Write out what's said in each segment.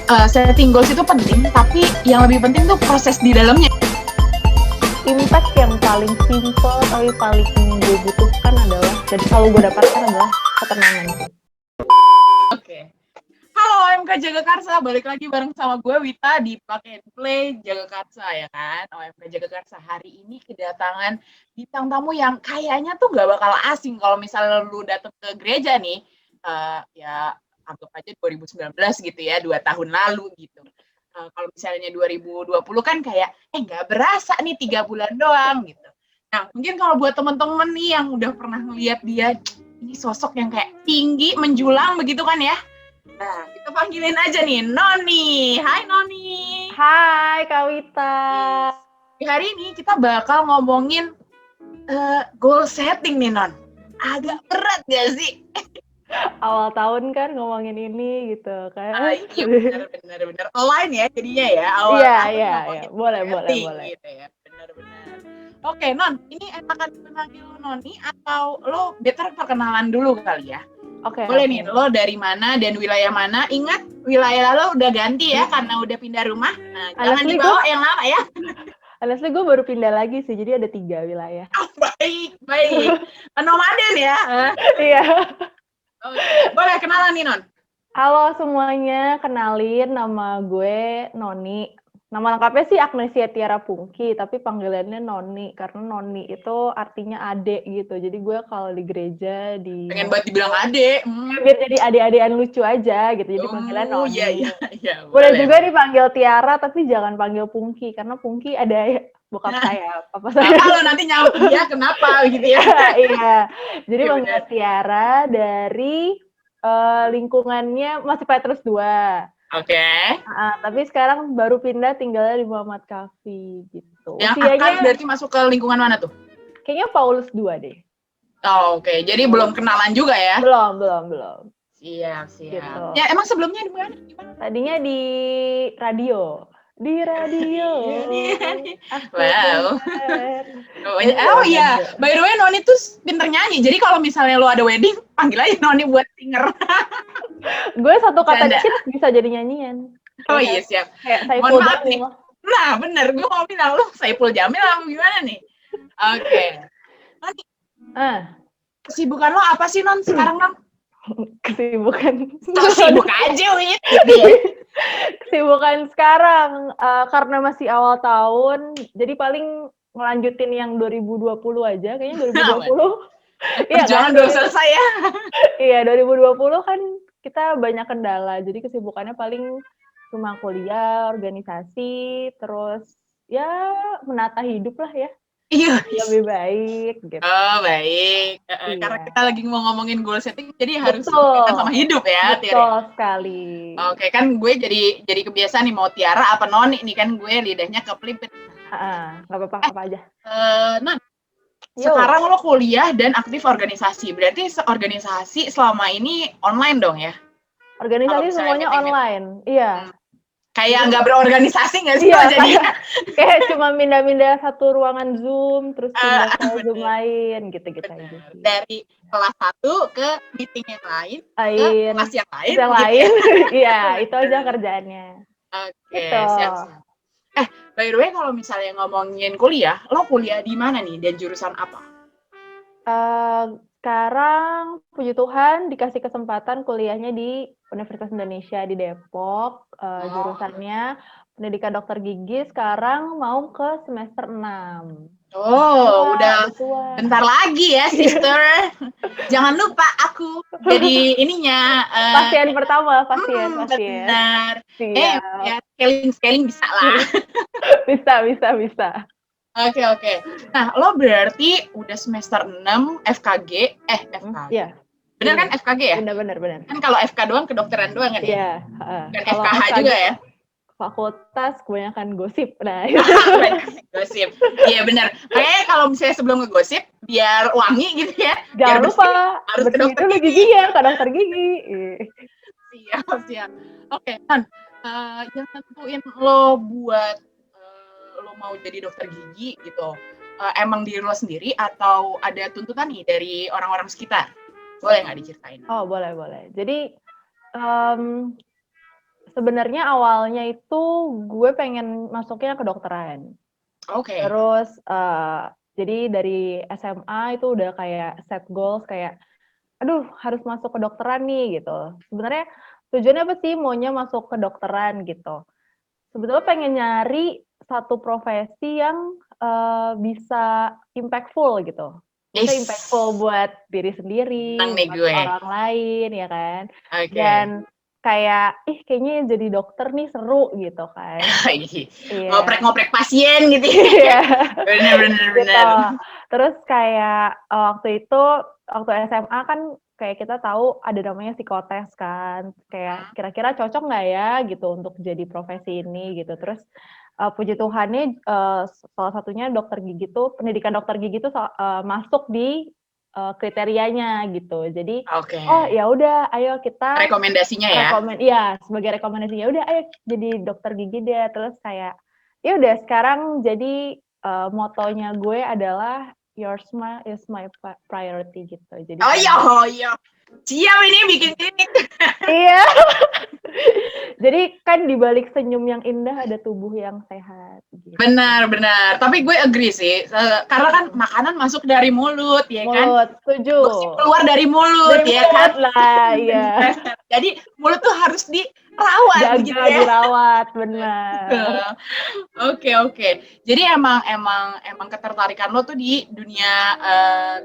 setting goals itu penting, tapi yang lebih penting tuh proses di dalamnya. Impact yang paling simple tapi paling gue butuhkan adalah, dan selalu gue dapatkan adalah ketenangan sih. Oke. Halo OMK Jagakarsa, balik lagi bareng sama gue Wita di Plug and Play Jagakarsa ya kan. OMK Jagakarsa hari ini kedatangan bintang tamu yang kayaknya tuh gak bakal asing kalau misalnya lu datang ke gereja nih. Ya anggap aja 2019 gitu ya, 2 tahun lalu gitu. Kalau misalnya 2020 kan kayak nggak berasa nih 3 bulan doang gitu. Nah mungkin kalau buat temen-temen nih yang udah pernah ngeliat dia, ini sosok yang kayak tinggi menjulang begitu kan ya. Nah kita panggilin aja nih Noni. Hai Noni. Hai Kak Wita. Di hari ini kita bakal ngomongin goal setting nih Non. Agak berat gak sih? Awal tahun kan ngomongin ini gitu kan. Iya benar. Align ya jadinya ya. Awal Iya. ngomongin Boleh. gitu ya. Benar. Oke Non, ini enakan panggil Noni atau lo better perkenalan dulu kali ya? Oke. Boleh nih, lo dari mana dan wilayah mana? Ingat, wilayah lo udah ganti ya karena udah pindah rumah. Nah, jangan dibawa yang lama ya. Honestly gue baru pindah lagi sih, jadi ada 3 wilayah. Oh, baik. Nomaden ya. Iya. Oke. Boleh kenalan nih Non. Halo semuanya, kenalin nama gue Noni. Nama lengkapnya sih Agnesia Tiara Pungki, tapi panggilannya Noni karena Noni itu artinya adek gitu. Jadi gue kalau di gereja pengen banget dibilang adek. Biar jadi adik-adikan lucu aja gitu. Jadi panggilan Noni. Iya. Boleh juga dipanggil Tiara, tapi jangan panggil Pungki karena Pungki ada bokap saya, papa saya. Kalau nanti nyampe dia kenapa gitu ya. Iya. Jadi panggil Tiara dari lingkungannya masih Petrus 2. Oke. Tapi sekarang baru pindah tinggalnya di Muhammad Kafi gitu. Yang akan berarti masuk ke lingkungan mana tuh? Kayaknya Paulus 2 deh. Oh, oke. Jadi belum kenalan juga ya? Belum. Siap. Gitu. Ya emang sebelumnya di mana? Tadinya di radio. Wow. Oh iya, by the way Noni tuh pinter nyanyi. Jadi kalau misalnya lo ada wedding, panggil aja Noni buat singer. Gue satu kata dikit bisa jadi nyanyian. Oh iya siap. Mohon maaf nih. Nah bener, gue mau bilang lo Saiful Jamil apa gimana nih? Oke. Noni, kesibukan lo apa sih Non sekarang Non? Kesibukan. Sibuk aja Wit. Kesibukan sekarang karena masih awal tahun, jadi paling ngelanjutin yang 2020 aja, kayaknya 2020. Jangan belum selesai ya. Iya, 2020 kan kita banyak kendala, jadi kesibukannya paling cuma kuliah, organisasi, terus ya menata hidup lah ya. Iya. Lebih baik gitu. Oh baik. Karena kita lagi mau ngomongin goal setting, jadi harus berkaitan sama hidup ya. Betul sekali. Oke, kan gue jadi kebiasaan nih mau Tiara apa Noni nih kan gue lidahnya kepelipet. Nggak apa-apa apa aja. Nah, sekarang lo kuliah dan aktif organisasi. Berarti organisasi selama ini online dong ya? Organisasi semuanya online. Iya. Kayak nggak berorganisasi nggak sih? Iya, kayak cuma pindah-pindah satu ruangan Zoom, terus pindah ke Zoom lain, gitu-gitu aja. Dari kelas 1 ke meeting yang lain, ke kelas yang lain. Iya, itu aja kerjaannya. Oke, siap. By the way, kalau misalnya ngomongin kuliah, lo kuliah di mana nih dan jurusan apa? Sekarang puji Tuhan dikasih kesempatan kuliahnya di Universitas Indonesia di Depok, jurusannya pendidikan dokter gigi, sekarang mau ke semester 6. Udah bentar lagi ya, sister. Jangan lupa aku jadi ininya. Pasien pertama, pasien. Benar. Ya, scaling bisa lah. Bisa. Oke. Nah, lo berarti udah semester 6 FKG. FKG. Iya. Bener kan FKG ya? Bener. Kan kalau FK doang kedokteran doang kan ya? Dan FKH juga ya? Fakultas kebanyakan gosip. Nah, gosip. Iya benar. Makanya kalau misalnya sebelum ngegosip biar wangi gitu ya. Jangan lupa harus ke dokter gigi ya, ke dokter gigi. Siap. Oke, kan yang tentuin lo buat lo mau jadi dokter gigi gitu. Emang diri lo sendiri atau ada tuntutan nih dari orang-orang sekitar? Boleh nggak diceritain? Oh boleh. Jadi sebenarnya awalnya itu gue pengen masuknya ke kedokteran. Oke. Terus, jadi dari SMA itu udah kayak set goals kayak, "Aduh harus masuk kedokteran nih," gitu. Sebenarnya tujuannya apa sih maunya masuk kedokteran gitu. Sebetulnya pengen nyari satu profesi yang, bisa impactful gitu. Bisa Is, impactful buat diri sendiri, seneng nih buat gue. orang lain, ya kan. Oke. Dan kayak, "Ih kayaknya jadi dokter nih seru," gitu kan. Iya. Ngoprek-ngoprek pasien gitu. Iya, Bener, bener, gitu. bener. Terus kayak, waktu itu, waktu SMA kan kayak kita tahu ada namanya psikotes kan, kayak kira-kira cocok nggak ya gitu untuk jadi profesi ini gitu. Terus, puji Tuhannya, salah satunya dokter gigi tuh pendidikan dokter gigi tuh masuk di, kriterianya gitu. Jadi, Oke. oh ya udah ayo kita Rekomendasinya ya. iya, sebagai rekomendasi, ya udah ayo jadi dokter gigi deh. Terus kayak, ya udah sekarang jadi, motonya gue adalah, "Your smile is my priority," gitu. Jadi Oh iya, kayak oh iya. Siap ini bikin klinik. iya. Jadi kan di balik senyum yang indah ada tubuh yang sehat, gitu. Benar, benar. Tapi gue agree sih, karena kan makanan masuk dari mulut, ya kan? Mulut, setuju. Gosip keluar dari mulut, Dari ya mulut kan? lah, iya. Benar. Jadi mulut tuh harus dirawat, begitu Jaga, ya. dirawat, benar. Oke, oke. Jadi emang ketertarikan lo tuh di dunia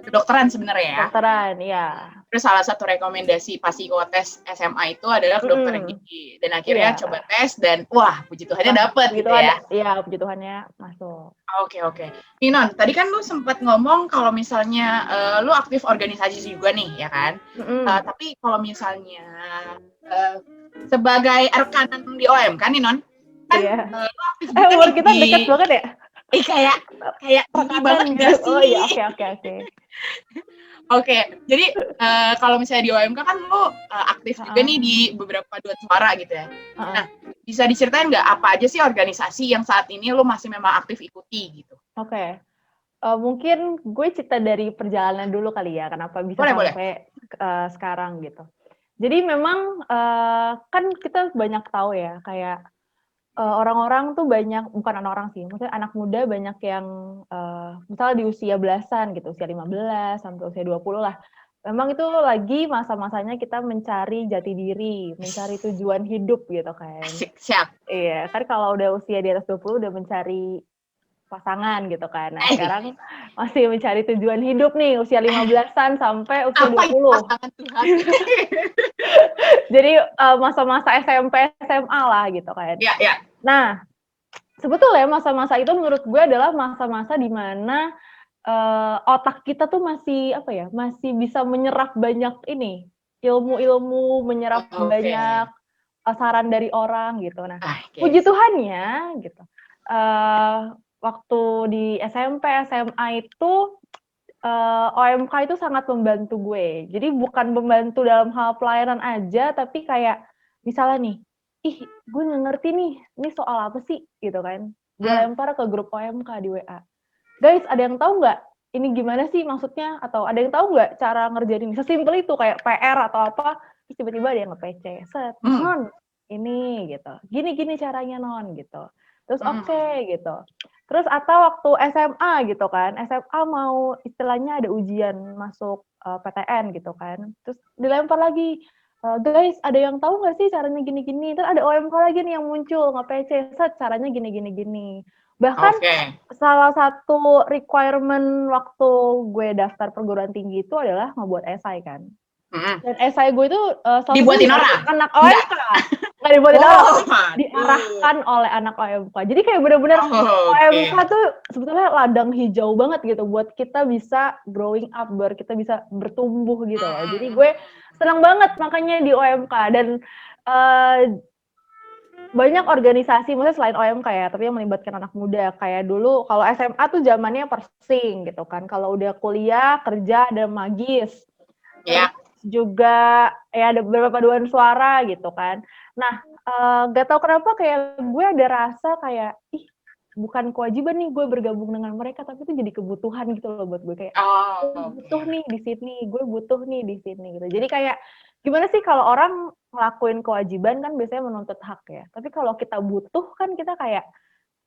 kedokteran sebenarnya ya. Kedokteran, iya. Terus salah satu rekomendasi pas psikotes SMA itu adalah kedokteran Mhm, gigi. Dan akhirnya iya. coba tes dan wah, puji Tuhannya Wah, dapet puji gitu Tuhan, ya. iya puji Tuhannya masuk. Oke, oke. Nih Non, tadi kan lu sempat ngomong kalau misalnya lu aktif organisasi juga nih, ya kan? Mhm, Tapi kalau misalnya uh, sebagai rekanan di OMK nih Non, kan iya. lu aktif juga Umur nih kita di dekat banget ya? kayak kayak ini Rekanan banget gitu. gak Oh sih? iya, oke oke oke. Oke, jadi kalau misalnya di OMK kan lu aktif juga Heeh, nih di beberapa paduan suara gitu ya. heeh. Nah, bisa diceritain nggak apa aja sih organisasi yang saat ini lu masih memang aktif ikuti gitu? Oke. Mungkin gue cerita dari perjalanan dulu kali ya, kenapa bisa Boleh, boleh. sampai, sekarang gitu. Jadi memang, kan kita banyak tahu ya, kayak, orang-orang tuh banyak bukan orang-orang sih, maksudnya anak muda banyak yang, misalnya di usia belasan gitu, usia 15 sampai usia 20 lah. Memang itu lagi masa-masanya kita mencari jati diri, mencari tujuan hidup gitu kan. Asik, siap. Iya, kan kalau udah usia di atas 20 udah mencari pasangan gitu kan. Nah, Eh, sekarang masih mencari tujuan hidup nih, usia 15-an sampai usia apa itu 20. pasangan Tuhan? Jadi, masa-masa SMP, SMA lah gitu kan. Ya, ya. Nah, sebetulnya masa-masa itu menurut gue adalah masa-masa di mana, otak kita tuh masih, apa ya, masih bisa menyerap banyak ini, ilmu-ilmu, menyerap Oke. banyak, saran dari orang gitu. Nah, Ah, puji guys. Tuhannya gitu, eee, waktu di SMP, SMA itu, OMK itu sangat membantu gue. Jadi bukan membantu dalam hal pelayanan aja, tapi kayak misalnya nih, "Ih, gue nggak ngerti nih, ini soal apa sih?" Gitu kan. Gue Hmm. lempar ke grup OMK di WA. "Guys, ada yang tahu nggak, ini gimana sih maksudnya?" Atau, "Ada yang tahu nggak cara ngerjain ini?" Sesimpel itu, kayak PR atau apa, terus tiba-tiba ada yang nge-PC, set, Hmm. "Non, ini," gitu, "gini gini caranya Non," gitu. Terus Hmm. oke, gitu. Terus atau waktu SMA gitu kan, SMA mau istilahnya ada ujian masuk, PTN gitu kan, terus dilempar lagi, "Guys, ada yang tahu nggak sih caranya gini gini?" Terus ada OMK lagi nih yang muncul, nge-PC, set, "Caranya gini gini gini." Bahkan Oke. salah satu requirement waktu gue daftar perguruan tinggi itu adalah ngebuat esai kan. Hmm. Dan esai gue itu, salah satunya Dibuatin dari orang? anak Enggak. OMK, nggak dibuatin orang, Oh, tapi aduh. diarahkan oleh anak OMK. Jadi kayak bener-bener Oke. OMK tuh sebetulnya ladang hijau banget gitu buat kita bisa growing up, biar kita bisa bertumbuh gitu loh. Jadi Hmm. gue senang banget makanya di OMK dan, eee banyak organisasi, maksudnya selain OMK ya, tapi yang melibatkan anak muda. Kayak dulu kalau SMA tuh zamannya Persing gitu kan, kalau udah kuliah, kerja ada Magis. Terus Ya. juga ya ada beberapa paduan suara gitu kan. Nah, nggak tahu kenapa kayak gue ada rasa kayak, ih bukan kewajiban nih gue bergabung dengan mereka, tapi itu jadi kebutuhan gitu loh buat gue, kayak, Oh, gue butuh oke. nih di sini, gue butuh nih di sini gitu. Jadi kayak gimana sih kalau orang ngelakuin kewajiban kan biasanya menuntut hak ya. Tapi kalau kita butuh kan kita kayak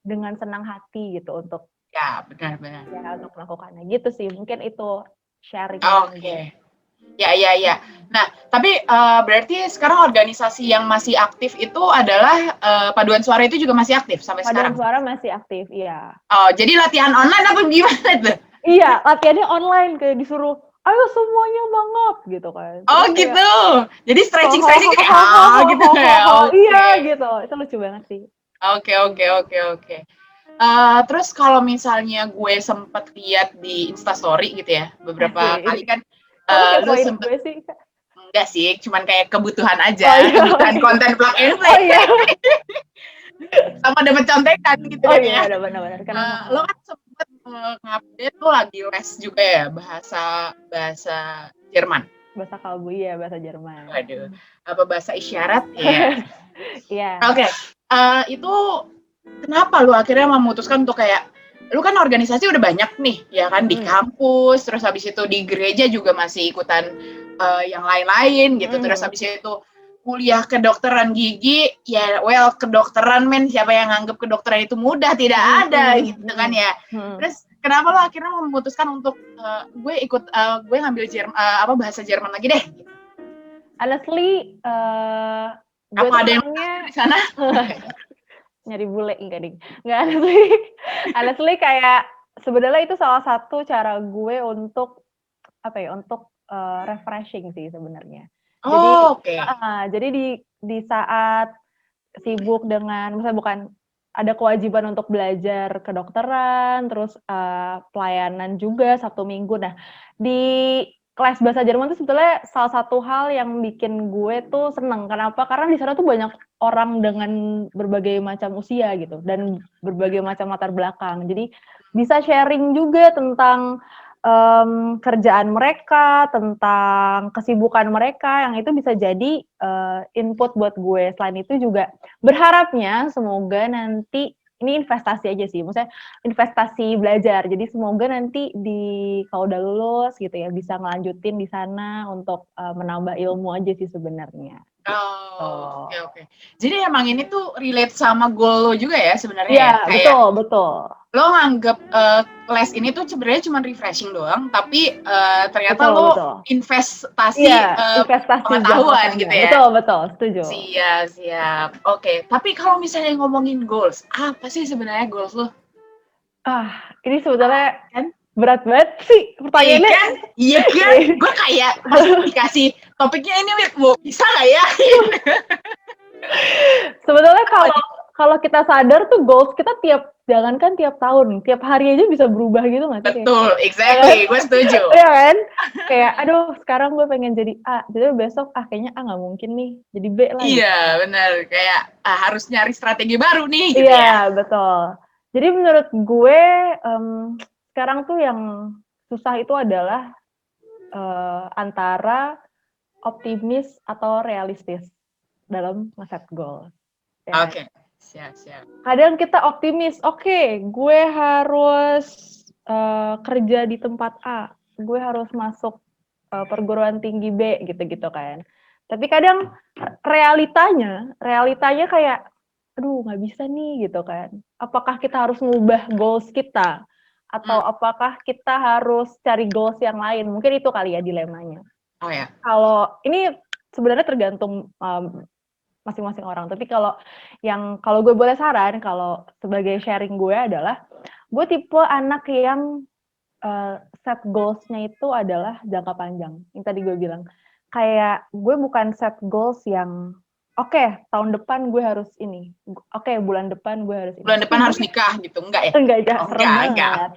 dengan senang hati gitu untuk Ya, benar-benar. ya untuk melakukannya gitu sih. Mungkin itu sharing gue. Oke. Ya. Nah, tapi berarti sekarang organisasi yang masih aktif itu adalah Paduan Suara itu juga masih aktif sampai Paduan sekarang? Suara masih aktif, iya. Oh, jadi latihan online apa gimana tuh? Iya, latihannya online kayak disuruh, ayo semuanya banget gitu kan. Oh Terus kayak gitu. Jadi stretching kayak gitu ya. iya Oke. gitu. Itu lucu banget sih. Oke. Terus kalau misalnya gue sempet lihat di Instastory gitu ya, beberapa kali Asik. kan Kamu lu kepoin sempet gue sih. enggak sih, cuman kayak kebutuhan Oh aja, iya, kebutuhan oke. konten plug and Oh play iya. sama dapat contekan gitu Oh kan iya, ya. benar-benar. Kenapa? Lo kan sempet ngupdate tuh lagi les juga ya bahasa bahasa Jerman. Bahasa kalbu ya, bahasa Jerman. Waduh, apa bahasa isyarat ya? Iya. Oke, itu kenapa lu akhirnya memutuskan untuk kayak lu kan organisasi udah banyak nih ya kan di Mm. kampus, terus habis itu di gereja juga masih ikutan yang lain-lain gitu, terus habis itu kuliah kedokteran gigi ya well kedokteran men siapa yang nganggep kedokteran itu mudah tidak ada gitu kan ya. Terus kenapa lo akhirnya memutuskan untuk gue ngambil bahasa Jerman lagi deh? Honestly, gue Apa tuh ada yang orangnya di sana? nyari bule enggak ding. Enggak honestly. Honestly kayak sebenarnya itu salah satu cara gue untuk apa ya, untuk refreshing sih sebenarnya. Jadi Oh, oke. jadi di saat sibuk dengan misalnya bukan ada kewajiban untuk belajar kedokteran, terus pelayanan juga Sabtu Minggu. Nah, di kelas bahasa Jerman itu sebetulnya salah satu hal yang bikin gue tuh seneng. Kenapa? Karena di sana tuh banyak orang dengan berbagai macam usia gitu dan berbagai macam latar belakang. Jadi bisa sharing juga tentang kerjaan mereka, tentang kesibukan mereka yang itu bisa jadi input buat gue. Selain itu juga berharapnya semoga nanti ini investasi aja sih, maksudnya investasi belajar. Jadi semoga nanti kalau udah lulus gitu ya bisa ngelanjutin di sana untuk menambah ilmu aja sih sebenarnya. Oh, Oh. oke. Jadi emang ini tuh relate sama goal lo juga ya sebenarnya Iya, ya? Kayak betul. lo nganggep les ini tuh sebenarnya cuma refreshing doang, tapi ternyata Betul, lo betul. investasi Iya, investasi jangka pengetahuan gitu panjang. ya? Betul, setuju. Siap. Oke, tapi kalau misalnya ngomongin goals, apa sih sebenarnya goals lo? Ini sebetulnya Kan? berat banget sih pertanyaannya. Iya kan? Gue kayak pas dikasih topiknya ini, mau bisa nggak ya? Sebetulnya kalau kita sadar tuh goals kita jangankan tiap tahun, tiap hari aja bisa berubah gitu nggak sih? Betul, Ya kan? exactly. Gue setuju. Iya kan? Kayak, aduh sekarang gue pengen jadi A, jadi besok kayaknya A nggak mungkin nih, jadi B lah gitu. Iya, benar. Kayak harus nyari strategi baru nih, gitu ya. Iya, betul. Jadi menurut gue sekarang tuh yang susah itu adalah antara optimis atau realistis dalam nge-set goal. Ya. Oke, siap. Kadang kita optimis, oke, gue harus kerja di tempat A, gue harus masuk perguruan tinggi B, gitu-gitu kan. Tapi kadang realitanya kayak, aduh nggak bisa nih gitu kan. Apakah kita harus ngubah goals kita? Atau apakah kita harus cari goals yang lain? Mungkin itu kali ya dilemanya. Oh ya. Kalau ini sebenarnya tergantung masing-masing orang. Tapi kalau gue boleh saran, kalau sebagai sharing gue adalah, gue tipe anak yang set goals-nya itu adalah jangka panjang. Yang tadi gue bilang, kayak gue bukan set goals yang oke, tahun depan gue harus ini. Oke, bulan depan gue harus ini. Bulan depan harus nikah gitu, enggak ya? Enggak, Oh, serem enggak. banget.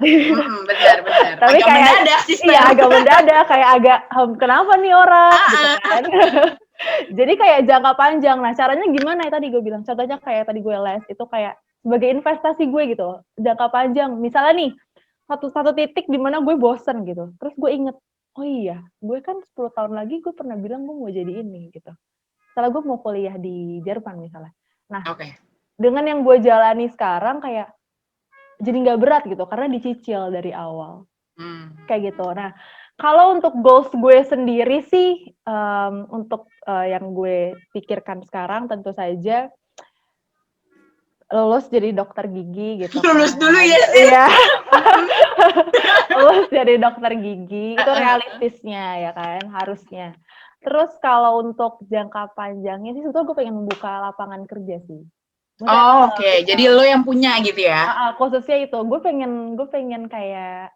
Benar. Tapi Agak kayak mendadak sih. iya, agak mendadak, kayak agak kenapa nih orang gitu kan. Jadi kayak jangka panjang. Nah, caranya gimana ya tadi gue bilang? Contohnya kayak tadi gue les, itu kayak sebagai investasi gue gitu, jangka panjang. Misalnya nih, satu titik di mana gue bosen gitu. Terus gue inget, oh iya, gue kan 10 tahun lagi gue pernah bilang gue mau jadi ini gitu. Setelah gue mau kuliah di Jerman misalnya. Nah, dengan yang gue jalani sekarang kayak jadi nggak berat gitu, karena dicicil dari awal. Kayak gitu. Nah, Kalau untuk goals gue sendiri sih, untuk yang gue pikirkan sekarang tentu saja lulus jadi dokter gigi gitu Lulus dulu kan. ya, Sil. Iya, lulus jadi dokter gigi itu realistisnya ya kan, harusnya. Terus kalau untuk jangka panjangnya sih sebetulnya gue pengen membuka lapangan kerja sih. Maksudnya, Oh, oke. Jadi lo yang punya gitu ya? khususnya itu, gue pengen kayak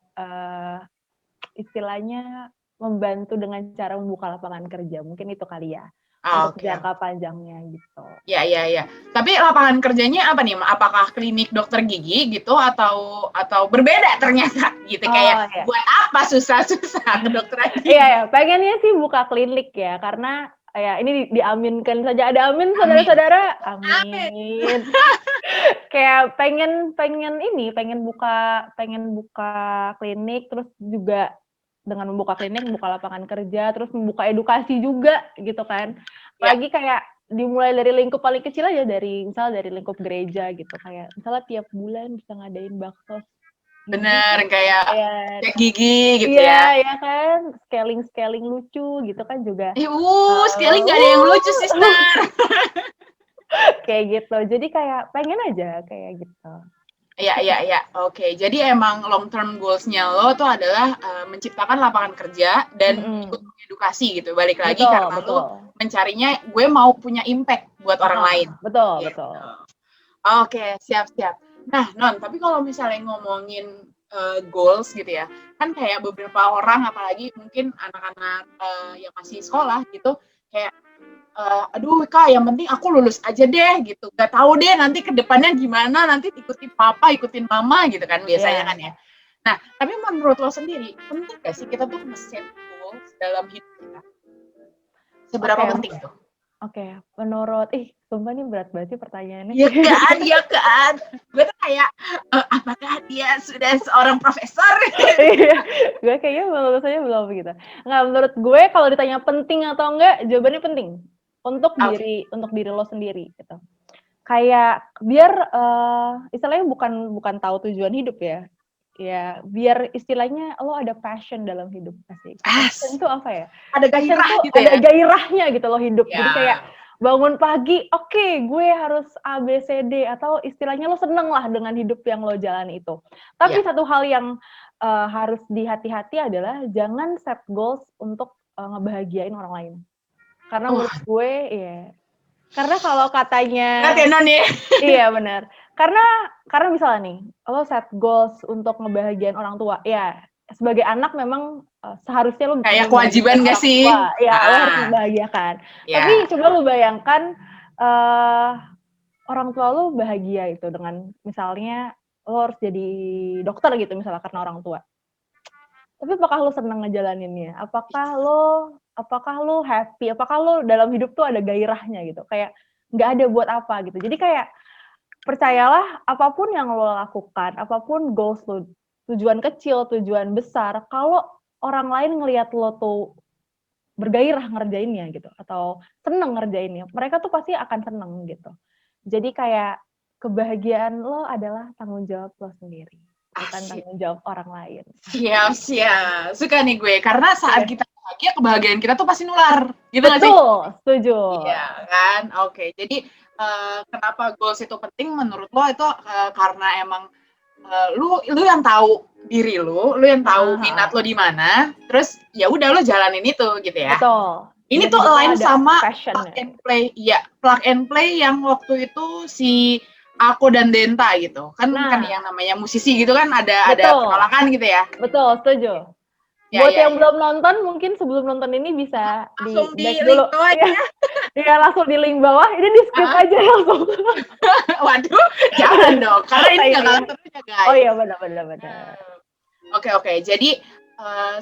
istilahnya membantu dengan cara membuka lapangan kerja, mungkin itu kali ya, untuk Oke. jangka panjangnya gitu. Ya, ya, ya. Tapi lapangan kerjanya apa nih? Apakah klinik dokter gigi gitu atau berbeda ternyata gitu? Kayak Iya. buat apa susah-susah ke dokter gigi? Iya, ya, pengennya sih buka klinik ya, karena ya ini diaminkan saja, ada amin Amin. saudara-saudara, Amin. amin. Kayak pengen buka klinik, terus juga dengan membuka klinik, membuka lapangan kerja, terus membuka edukasi juga gitu kan. Ya. Apalagi kayak dimulai dari lingkup paling kecil aja, dari lingkup gereja gitu, kayak misalnya tiap bulan bisa ngadain baksos gigi. Bener, kayak cek gigi gitu Iya, ya. ya kan, scaling lucu gitu kan juga. Sekali nggak ada yang lucu, sister. Kayak gitu. Jadi kayak pengen aja kayak gitu. Iya, iya, iya. Oke, jadi emang long term goals-nya lo tuh adalah menciptakan lapangan kerja dan ikut mengedukasi gitu. Balik lagi Betul, karena betul. lo mencarinya gue mau punya impact buat orang lain. Betul, Gitu. betul. Oke, siap-siap. Nah, Non, tapi kalau misalnya ngomongin goals gitu ya, kan kayak beberapa orang, apalagi mungkin anak-anak yang masih sekolah gitu, kayak aduh Kak, yang penting aku lulus aja deh gitu. Gak tahu deh nanti ke depannya gimana, nanti ikutin papa, ikutin mama gitu kan biasanya kan ya. Nah, tapi menurut lo sendiri, penting gak sih kita tuh nge-set goals dalam hidup kita? Seberapa penting tuh? Oke, menurut sumpah nih berat banget sih pertanyaannya. Ya kan. Gue tuh kayak, apakah dia sudah seorang profesor? Iya, gue kayaknya lulusannya belum gitu. Nggak, menurut gue kalau ditanya penting atau enggak, jawabannya penting. Untuk diri lo sendiri gitu. Kayak biar istilahnya bukan tahu tujuan hidup ya. Ya, biar istilahnya lo ada passion dalam hidup pasti. Passion itu apa ya? Ada gairah gitu ya. Ada gairahnya gitu lo hidup. Ya. Jadi kayak bangun pagi, oke, gue harus A, B, C, D, atau istilahnya lo seneng lah dengan hidup yang lo jalani itu. Tapi satu hal yang harus dihati-hati adalah jangan set goals untuk ngebahagiain orang lain. Karena menurut gue, karena kalau katanya iya benar. Karena misalnya nih, lo set goals untuk ngebahagiain orang tua, ya sebagai anak memang seharusnya lo kayak kewajiban nggak sih? Ya, lo harus membahagiakan. Tapi coba lo bayangkan orang tua lo bahagia itu dengan misalnya lo harus jadi dokter gitu misalnya karena orang tua. Tapi apakah lo senang ngejalaninnya? Apakah lo happy? Apakah lo dalam hidup tuh ada gairahnya gitu? Kayak nggak ada buat apa gitu. Jadi kayak percayalah apapun yang lo lakukan, apapun goals lo, tujuan kecil, tujuan besar, kalau orang lain ngelihat lo tuh bergairah ngerjainnya gitu, atau seneng ngerjainnya, mereka tuh pasti akan seneng gitu. Jadi kayak kebahagiaan lo adalah tanggung jawab lo sendiri, bukan tanggung jawab orang lain. Siap. Suka nih gue, karena saat kita bahagia, kebahagiaan kita tuh pasti nular. Gitu nggak sih? Betul, setuju. Iya kan? Oke, jadi kenapa goals itu penting menurut lo itu karena emang lu yang tahu diri lu yang tahu minat lo di mana, terus ya udah lo jalanin itu gitu ya. Betul. Ini tuh align sama plug and play, plug and play yang waktu itu si Ako dan Denta gitu. Kan yang namanya musisi gitu kan ada penolakan gitu ya. Betul, setuju. Buat yang belum nonton, mungkin sebelum nonton ini bisa di link dulu. Iya, langsung di link bawah. Ini di skip aja langsung. Waduh, jangan dong. Karena ini nggak kalah serunya, guys. Oh iya, benar. Oke. Jadi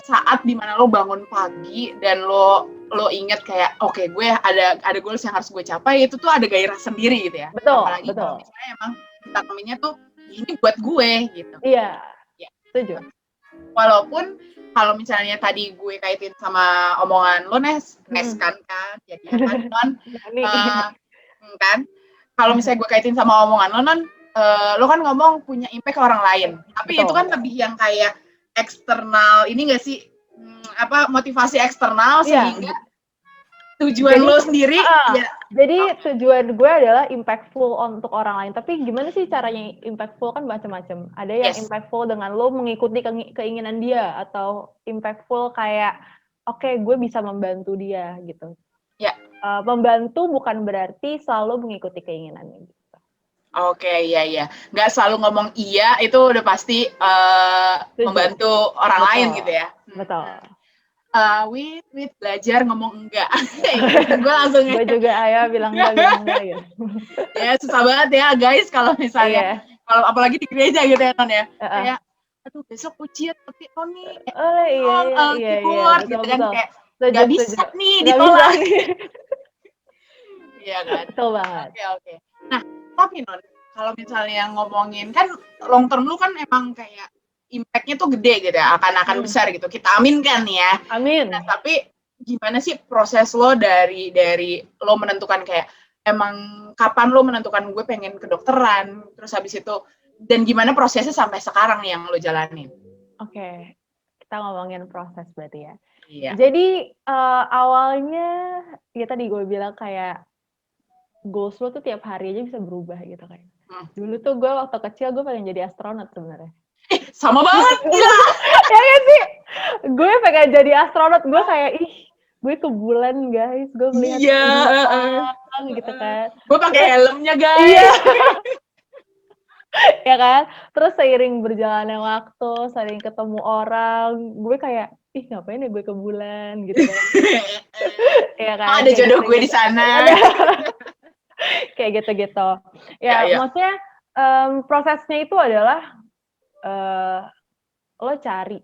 saat dimana lo bangun pagi dan lo inget kayak oke, gue ada goals yang harus gue capai, itu tuh ada gairah sendiri gitu ya. Betul. Apalagi kalau misalnya emang kita temennya tuh ini buat gue gitu. Iya. Setuju. Walaupun kalau misalnya tadi gue kaitin sama omongan lo Nes kan jadi Non kan kalau misalnya gue kaitin sama omongan lo Non lo kan ngomong punya impact ke orang lain, tapi itu kan lebih yang kayak eksternal ini nggak sih, motivasi eksternal Iya. sehingga tujuan lo sendiri ya. Jadi tujuan gue adalah impactful untuk orang lain. Tapi gimana sih caranya impactful kan macam-macam. Ada yang impactful dengan lo mengikuti keinginan dia, atau impactful kayak oke, gue bisa membantu dia gitu. Ya. Membantu bukan berarti selalu mengikuti keinginannya gitu. Oke, iya. Nggak selalu ngomong iya, itu udah pasti membantu orang lain gitu ya. Betul. With belajar ngomong enggak. Gue langsung gue juga bilang enggak gitu. Ya susah banget ya guys kalau misalnya kalau apalagi di gereja gitu ya kan ya. Kayak aduh besok ujian tapi Tony keyboard gitu kan, kayak nggak bisa nih ditolak. Iya kan. Betul banget. Oke. Nah tapi Non, kalau misalnya ngomongin kan long term lu kan emang kayak impact-nya tuh gede gitu ya, akan besar gitu. Kita aminkan ya. Amin. Nah, tapi gimana sih proses lo dari lo menentukan kayak emang kapan lo menentukan gue pengen kedokteran, terus habis itu dan gimana prosesnya sampai sekarang nih yang lo jalanin? Oke. Kita ngomongin proses berarti ya. Iya. Jadi awalnya ya tadi gue bilang kayak goals lo tuh tiap hari aja bisa berubah gitu kayak. Dulu tuh gue waktu kecil gue pengen jadi astronot sebenarnya. Sama banget, gila. Ya kan sih? Gue pengen jadi astronot, gue kayak gue ke bulan guys, gue melihat gitu kan. Gue pakai helmnya guys. Iya. Ya kan? Terus seiring berjalannya waktu, sering ketemu orang, gue kayak ngapain ya gue ke bulan gitu kan. Ya kan? Ada jodoh gue di sana. Kayak gitu-gitu. Ya, maksudnya prosesnya itu adalah lo cari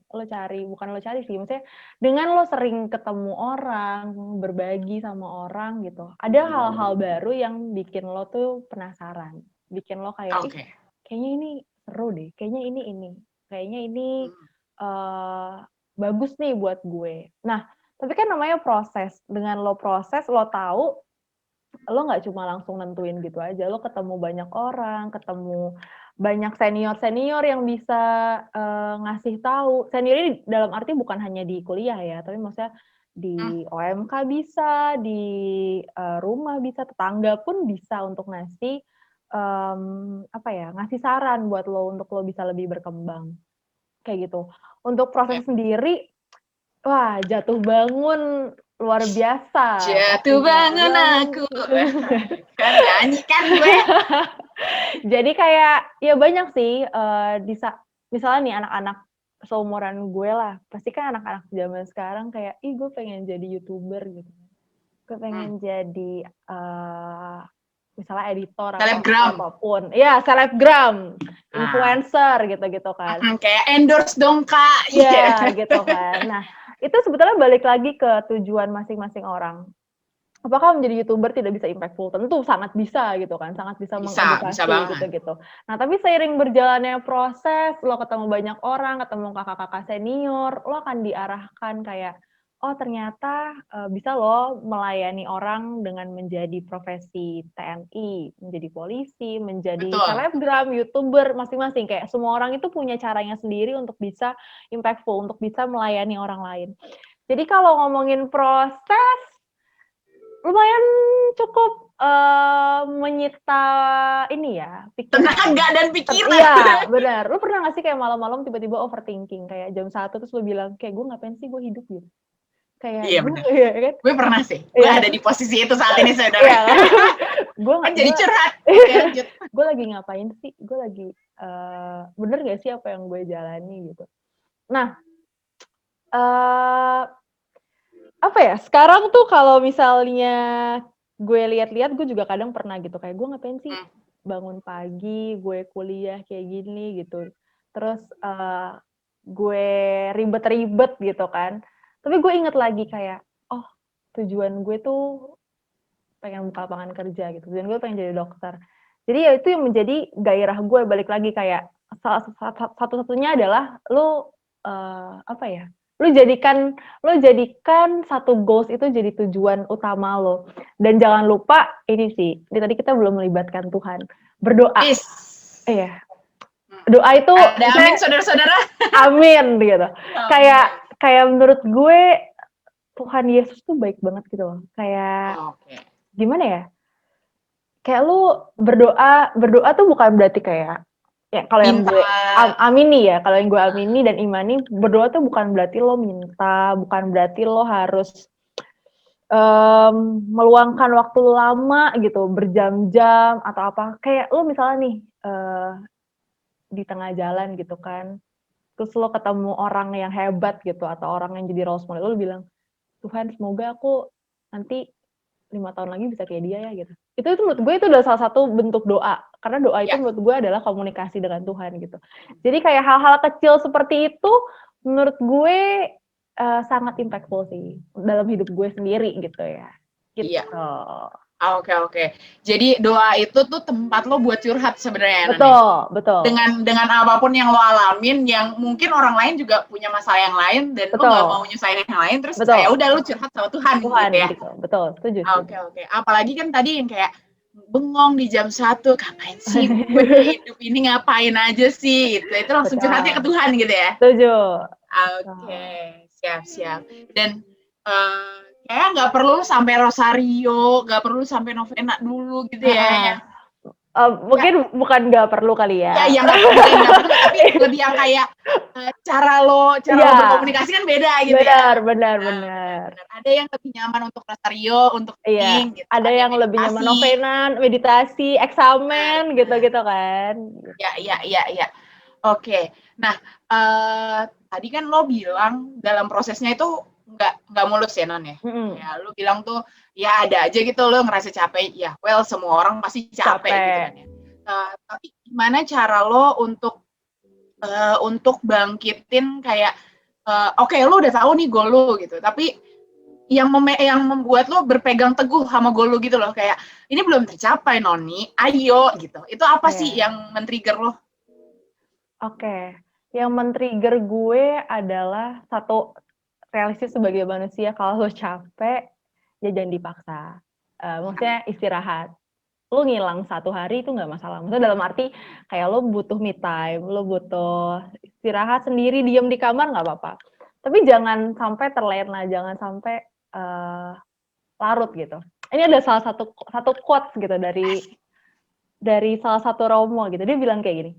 bukan lo cari sih, maksudnya dengan lo sering ketemu orang, berbagi sama orang gitu, ada hal-hal baru yang bikin lo tuh penasaran, bikin lo kayak kayaknya ini seru deh, kayaknya ini bagus nih buat gue. Nah tapi kan namanya proses, dengan lo proses lo tahu lo nggak cuma langsung nentuin gitu aja, lo ketemu banyak orang, ketemu banyak senior yang bisa ngasih tahu. Senior ini dalam arti bukan hanya di kuliah ya, tapi maksudnya di OMK bisa, di rumah bisa, tetangga pun bisa untuk ngasih ngasih saran buat lo untuk lo bisa lebih berkembang kayak gitu. Untuk proses sendiri, wah jatuh bangun luar biasa. Jatuh bangun aku. Kan nyanyi kan gue. Jadi kayak ya banyak sih misalnya nih anak-anak seumuran gue lah, pasti kan anak-anak zaman sekarang kayak gue pengen jadi YouTuber gitu. Gue pengen jadi misalnya editor atau apapun. Ya, selebgram, influencer gitu-gitu kan. Kayak endorse dong, Kak. Iya, gitu kan. Nah, itu sebetulnya balik lagi ke tujuan masing-masing orang. Apakah menjadi YouTuber tidak bisa impactful? Tentu sangat bisa gitu kan, sangat bisa mengedukasi gitu. Nah, tapi seiring berjalannya proses, lo ketemu banyak orang, ketemu kakak-kakak senior, lo akan diarahkan kayak, oh ternyata bisa lo melayani orang dengan menjadi profesi TNI, menjadi polisi, menjadi selebgram, YouTuber, masing-masing. Kayak semua orang itu punya caranya sendiri untuk bisa impactful, untuk bisa melayani orang lain. Jadi kalau ngomongin proses, lumayan cukup menyita ini ya, pikiran. Tenaga dan pikiran. Iya, benar. Lu pernah nggak sih kayak malam-malam tiba-tiba overthinking, kayak jam 1 terus lu bilang, kayak gue ngapain sih gue hidup gitu? Kayak iya benar. Kan? Gue pernah sih. Gue ada di posisi itu saat ini, saudara. Iya, gue kan jadi curhat. Gue lagi ngapain sih? Gue lagi bener nggak sih apa yang gue jalani gitu? Nah, apa ya? Sekarang tuh kalau misalnya gue lihat-lihat, gue juga kadang pernah gitu kayak gue ngapain sih bangun pagi, gue kuliah kayak gini gitu. Terus gue ribet-ribet gitu kan. Tapi gue inget lagi kayak, oh tujuan gue tuh pengen buka lapangan kerja gitu. Tujuan gue pengen jadi dokter. Jadi ya itu yang menjadi gairah gue, balik lagi kayak satu-satunya adalah lo lo jadikan satu goals itu jadi tujuan utama lo. Dan jangan lupa ini sih, tadi kita belum melibatkan Tuhan. Berdoa. Iya. Doa itu ada amin saudara-saudara. Amin gitu. Kayak kayak menurut gue Tuhan Yesus tuh baik banget gitu loh. Kayak Oke. gimana ya? Kayak lu berdoa tuh bukan berarti kayak ya kalau yang Minta. gue amini ya, kalau yang gue amini dan imani, berdoa tuh bukan berarti lo minta, bukan berarti lo harus meluangkan waktu lama gitu, berjam-jam atau apa. Kayak lo misalnya nih di tengah jalan gitu kan, terus lo ketemu orang yang hebat gitu atau orang yang jadi role model, lo bilang, Tuhan semoga aku nanti 5 tahun lagi bisa kayak dia ya gitu. Itu menurut gue itu udah salah satu bentuk doa. Karena doa itu Ya. menurut gue adalah komunikasi dengan Tuhan gitu. Jadi kayak hal-hal kecil seperti itu menurut gue sangat impactful sih dalam hidup gue sendiri gitu ya. Gitu. Iya. Oke. Jadi doa itu tuh tempat lo buat curhat sebenarnya, Nan, ya? Betul. Dengan apapun yang lo alamin, yang mungkin orang lain juga punya masalah yang lain dan lo nggak mau nyusahin yang lain, terus ya udah lo curhat sama Tuhan gitu ya. Gitu. Betul, setuju. Oke. Apalagi kan tadi yang kayak bengong di jam 1, ngapain sih gue hidup ini, ngapain aja sih gitu. Itu langsung curhatnya ke Tuhan gitu ya. Setuju. Oke, siap. Dan kayak nggak perlu sampai rosario, nggak perlu sampai novena dulu gitu ya. Mungkin bukan nggak perlu kali ya. Ya nggak perlu, tapi lebih yang kayak cara lo berkomunikasi kan beda gitu ya. Benar. Ada yang lebih nyaman untuk rosario, untuk reading, gitu. Ada yang lebih nyaman novenan, meditasi, eksamen, gitu-gitu kan. Ya. Oke. Nah, tadi kan lo bilang dalam prosesnya itu nggak mulus ya, Non ya. Ya, lo bilang tuh ya ada aja gitu lo ngerasa capek. Ya, well semua orang pasti capek. Gitu kan ya. Tapi gimana cara lo untuk bangkitin kayak oke, lo udah tahu nih goal lo gitu. Tapi yang membuat lo berpegang teguh sama goal lo gitu loh, kayak ini belum tercapai Noni, ayo gitu. Itu apa sih yang men-trigger lo? Oke, yang men-trigger gue adalah satu, realistis sebagai manusia, kalau lo capek ya jangan dipaksa. Maksudnya istirahat. Lo ngilang 1 hari itu nggak masalah. Maksudnya dalam arti kayak lo butuh me time, lo butuh istirahat sendiri, diem di kamar nggak apa-apa. Tapi jangan sampai terlena, jangan sampai larut gitu. Ini ada salah satu quotes gitu dari salah satu romo gitu. Dia bilang kayak gini,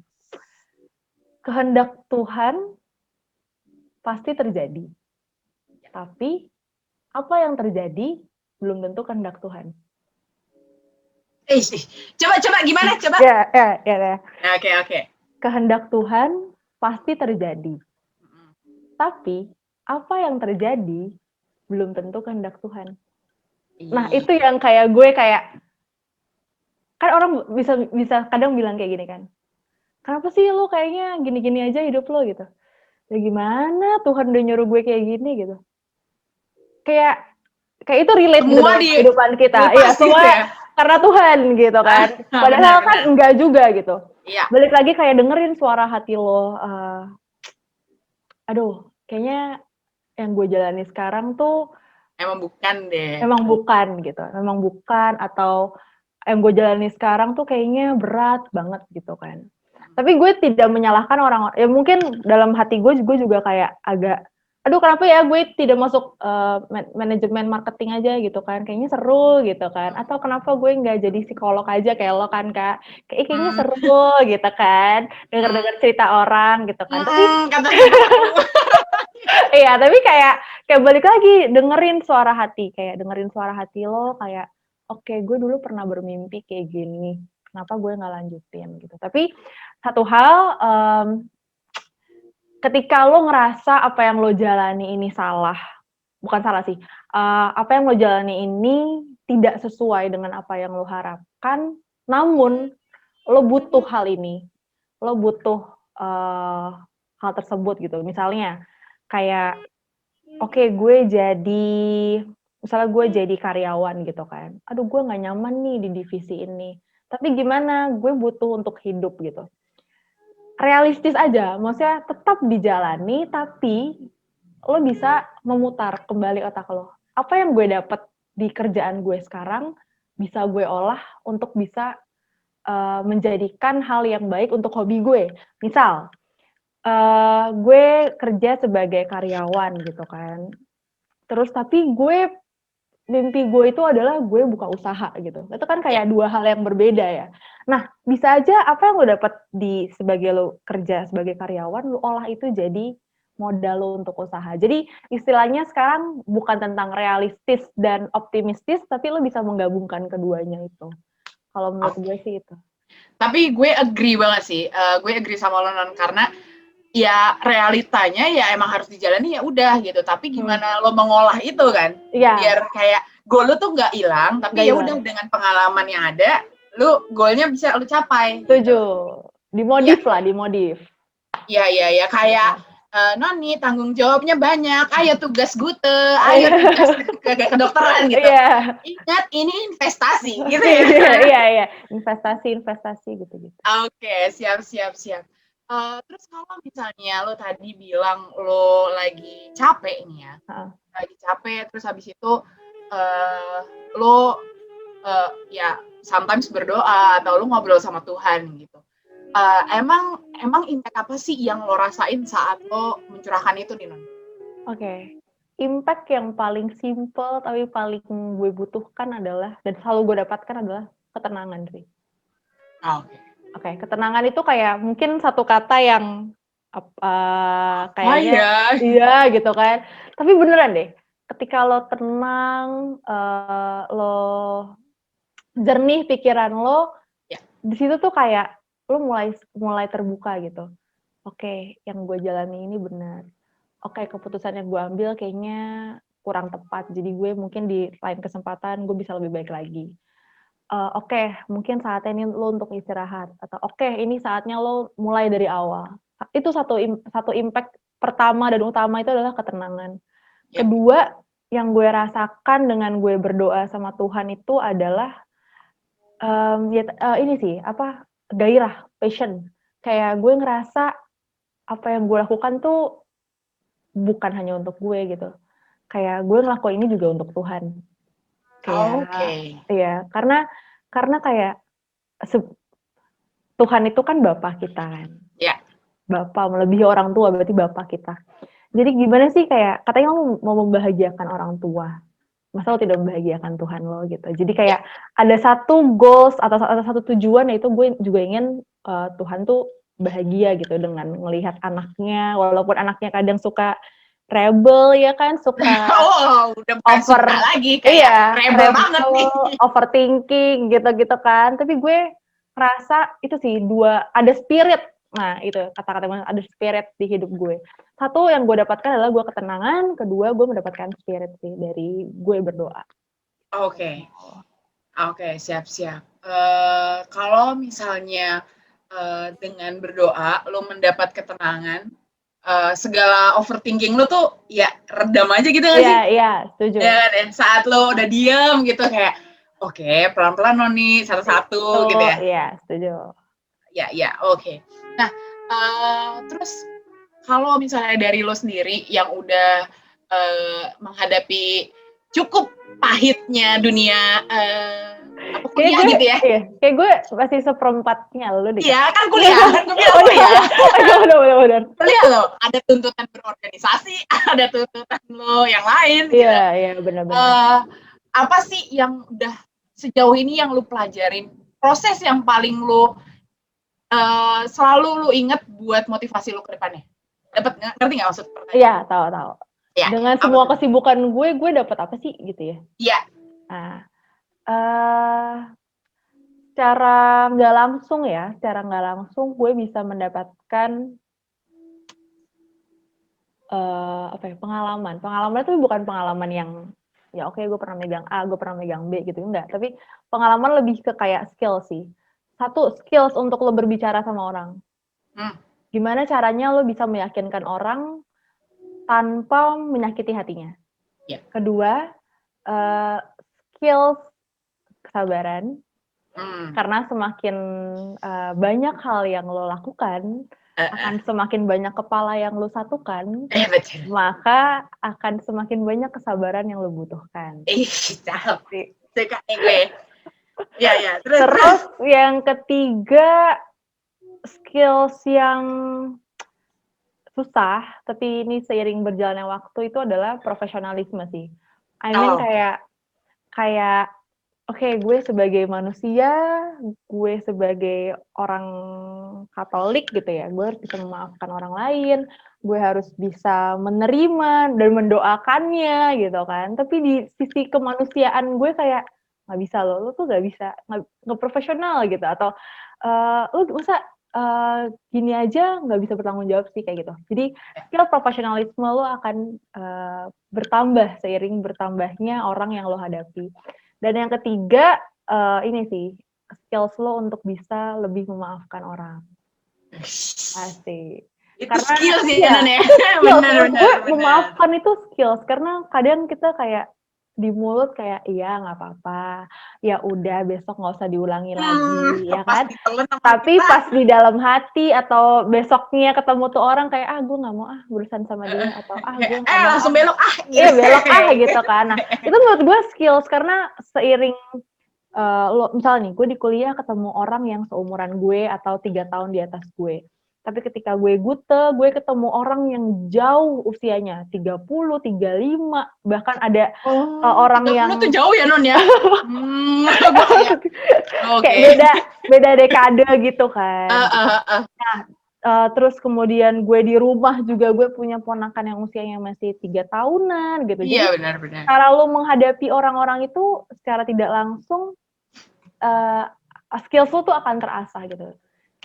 kehendak Tuhan pasti terjadi, tapi apa yang terjadi belum tentu kehendak Tuhan. Coba gimana? Coba. Ya. Oke. Kehendak Tuhan pasti terjadi, tapi apa yang terjadi belum tentu kehendak Tuhan. Nah, itu yang kayak gue kayak, kan orang bisa kadang bilang kayak gini kan, kenapa sih lo kayaknya gini-gini aja hidup lo gitu. Ya gimana, Tuhan udah nyuruh gue kayak gini gitu. Kayak itu relate gitu dengan kehidupan kita. Iya, semua ya? Karena Tuhan gitu kan. Padahal kan enggak juga gitu. Iya. Balik lagi kayak dengerin suara hati lo. Aduh, kayaknya yang gue jalani sekarang tuh emang bukan deh. Memang bukan gitu. Memang bukan, atau yang gue jalani sekarang tuh kayaknya berat banget gitu kan. Tapi gue tidak menyalahkan orang, ya mungkin dalam hati gue juga kayak agak, aduh kenapa ya gue tidak masuk manajemen marketing aja gitu kan, kayaknya seru gitu kan, atau kenapa gue nggak jadi psikolog aja kayak lo kan Kak, kayaknya seru gitu kan, denger cerita orang gitu kan. Tapi iya, tapi kayak balik lagi dengerin suara hati, lo kayak, oke, gue dulu pernah bermimpi kayak gini, kenapa gue nggak lanjutin gitu. Tapi satu hal, ketika lo ngerasa apa yang lo jalani ini salah, bukan salah sih, apa yang lo jalani ini tidak sesuai dengan apa yang lo harapkan, namun lo butuh hal ini, lo butuh hal tersebut gitu. Misalnya kayak, oke, misalnya gue jadi karyawan gitu kan, aduh gue nggak nyaman nih di divisi ini, tapi gimana, gue butuh untuk hidup gitu. Realistis aja, maksudnya tetap dijalani, tapi lo bisa memutar kembali otak lo. Apa yang gue dapet di kerjaan gue sekarang, bisa gue olah untuk bisa menjadikan hal yang baik untuk hobi gue. Misal, Gue kerja sebagai karyawan gitu kan. Terus tapi mimpi gue itu adalah gue buka usaha gitu. Itu kan Ya. kayak dua hal yang berbeda ya. Nah, bisa aja apa yang lo dapat sebagai lo kerja sebagai karyawan, lo olah itu jadi modal lo untuk usaha. Jadi istilahnya sekarang bukan tentang realistis dan optimistis, tapi lo bisa menggabungkan keduanya itu. Kalau menurut gue sih itu. Tapi gue agree banget sih. Gue agree sama lo Non karena ya realitanya ya emang harus dijalani ya udah gitu. Tapi gimana lo mengolah itu kan? Iya. Biar kayak goal lo tuh nggak hilang, tapi Nggak ya hilang. udah dengan pengalaman yang ada, lo goalnya bisa lo capai. Setuju. Gitu. Dimodif lah, dimodif. Iya kayak Noni tanggung jawabnya banyak, ayo tugas gute, ayo tugas kedokteran gitu. Iya. Ingat ini investasi gitu ya. Iya. Investasi gitu. Oke, siap. Terus kalau misalnya lo tadi bilang lo lagi capek nih ya, lagi capek, terus habis itu lo ya sometimes berdoa atau lo ngobrol sama Tuhan gitu. Emang impact apa sih yang lo rasain saat lo mencurahkan itu nih Non? Oke. Impact yang paling simple tapi paling gue butuhkan adalah dan selalu gue dapatkan adalah ketenangan sih. Oke, ketenangan itu kayak mungkin satu kata yang kayaknya iya gitu kan. Tapi beneran deh, ketika lo tenang, lo jernih pikiran lo, di situ tuh kayak lo mulai terbuka gitu. Oke, yang gue jalani ini benar. Oke, keputusan yang gue ambil kayaknya kurang tepat. Jadi gue mungkin di lain kesempatan gue bisa lebih baik lagi. Oke, mungkin saatnya ini lo untuk istirahat. Atau oke, ini saatnya lo mulai dari awal. Itu satu impact pertama dan utama itu adalah ketenangan. Kedua, yang gue rasakan dengan gue berdoa sama Tuhan itu adalah ini sih, gairah, passion. Kayak gue ngerasa apa yang gue lakukan tuh bukan hanya untuk gue gitu. Kayak gue ngelakuin ini juga untuk Tuhan. Iya, karena kayak Tuhan itu kan Bapa kita kan. Iya. Bapa melebihi orang tua berarti Bapa kita. Jadi gimana sih kayak katanya lo mau membahagiakan orang tua. Masa lo tidak membahagiakan Tuhan lo gitu. Jadi kayak ada satu goals atau satu tujuan yaitu gue juga ingin Tuhan tuh bahagia gitu dengan melihat anaknya walaupun anaknya kadang suka rebel ya kan, suka udah bukan suka lagi kayak rebel banget nih. Overthinking gitu kan. Tapi gue rasa itu sih ada spirit. Nah, itu kata-kata ada spirit di hidup gue. Satu yang gue dapatkan adalah gue ketenangan, kedua gue mendapatkan spirit sih dari gue berdoa. Oke, siap. Kalau misalnya dengan berdoa lo mendapat ketenangan, segala overthinking lo tuh ya redam aja gitu nggak sih? Iya, setuju. Dan saat lo udah diem gitu kayak, oke, pelan-pelan Noni, satu-satu gitu ya? Iya, setuju. Ya, oke. Nah, terus kalau misalnya dari lo sendiri yang udah menghadapi cukup pahitnya dunia kuliah gitu ya? Iya, kayak gue masih seperempatnya lo deh. Iya, kan kuliah, kan gue bilang kuliah. Bener. Kuliah lo, ada tuntutan berorganisasi, ada tuntutan lo yang lain. Iya, benar-benar. Apa sih yang udah sejauh ini yang lo pelajarin? Proses yang paling lo selalu lo inget buat motivasi lo ke depannya? Ngerti nggak maksud pertanyaan? Iya, tahu. Ya, dengan semua kesibukan gue dapat apa sih gitu ya? Iya. Nah, secara nggak langsung gue bisa mendapatkan pengalaman. Pengalaman itu bukan pengalaman yang ya oke, gue pernah megang A, gue pernah megang B gitu, enggak. Tapi pengalaman lebih ke kayak skill sih. Satu, skills untuk lo berbicara sama orang. Gimana caranya lo bisa meyakinkan orang tanpa menyakiti hatinya. Kedua, skills kesabaran. Karena semakin banyak hal yang lo lakukan, akan semakin banyak kepala yang lo satukan, maka akan semakin banyak kesabaran yang lo butuhkan. Cakep sih. Suka nih gue. Ya. Terus yang ketiga, skills yang susah, tapi ini seiring berjalannya waktu itu adalah profesionalisme sih. I mean Oh, kayak oke, gue sebagai manusia, gue sebagai orang Katolik gitu ya, gue harus bisa memaafkan orang lain, gue harus bisa menerima dan mendoakannya gitu kan. Tapi di sisi kemanusiaan gue kayak nggak bisa lo tuh nggak bisa, nggak profesional gitu. Atau lo masa gini aja nggak bisa bertanggung jawab sih kayak gitu. Jadi skill profesionalisme lo akan bertambah seiring bertambahnya orang yang lo hadapi. Dan yang ketiga, ini sih, skills lo untuk bisa lebih memaafkan orang. Asik. itu Karena skill sih iya, Nan ya. skills. Bener, Menurut bener, gue bener. memaafkan itu skills. Karena kadang kita kayak di mulut kayak, iya nggak apa-apa, ya udah besok nggak usah diulangi lagi, ya Pas kan? ditelan sama Tapi kita. pas di dalam hati atau besoknya ketemu tuh orang kayak, gue nggak mau berurusan sama dia, atau gue nggak mau Langsung belok gitu. iya belok gitu kan. Nah, itu menurut gue skills karena seiring lo misalnya nih, gue di kuliah ketemu orang yang seumuran gue atau 3 tahun di atas gue. Tapi ketika gue gue ketemu orang yang jauh usianya, 30, 35, bahkan ada orang 30 yang tuh jauh ya Non ya. kayak beda dekade gitu kan. Terus kemudian gue di rumah juga gue punya ponakan yang usianya masih 3 tahunan gitu. Iya, Jadi benar-benar. cara lo menghadapi orang-orang itu secara tidak langsung skills lo tuh akan terasah gitu.